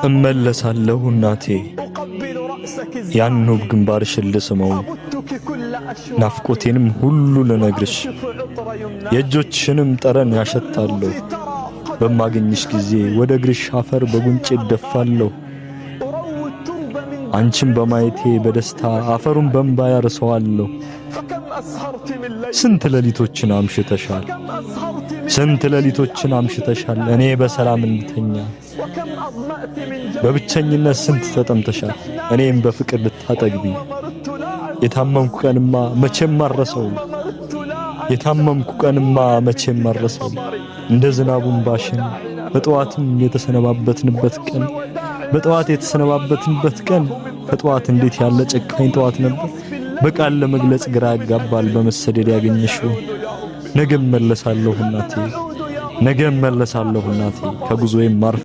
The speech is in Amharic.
እመለሳለሁ እናቴ ያን ውብ ግንባርሽን ልስመው ናፍቆቴንም ሁሉ ልነግርሽ የእጆችሽንም ጠረን ያሸታለሁ በማገኝሽ ጊዜ ወደ እግርሽ አፈር በጉንጬ እደፋለሁ አንቺን በማየቴ በደስታ አፈሩን በእንባ ያርሰዋለሁ ስንት ሌሊቶችን አምሽተሻል እኔ በሰላም እንድተኛ በብቸኝነት ስንት ተጠምተሻል እኔም በፍቅር ልታጠግቢ የታመምኩ ቀንማ መቼም ማረሰው እንደ ዝናቡን ባሽን በጠዋትም የተሰነባበትንበት ቀን ከጠዋት እንዴት ያለ ጨካኝ ጠዋት ነበር በቃል ለመግለጽ ግራ ያጋባል በመሰደድ ያገኘሽው ነገ እመለሳለሁ እናቴ ከጉዞዬም ማርፍ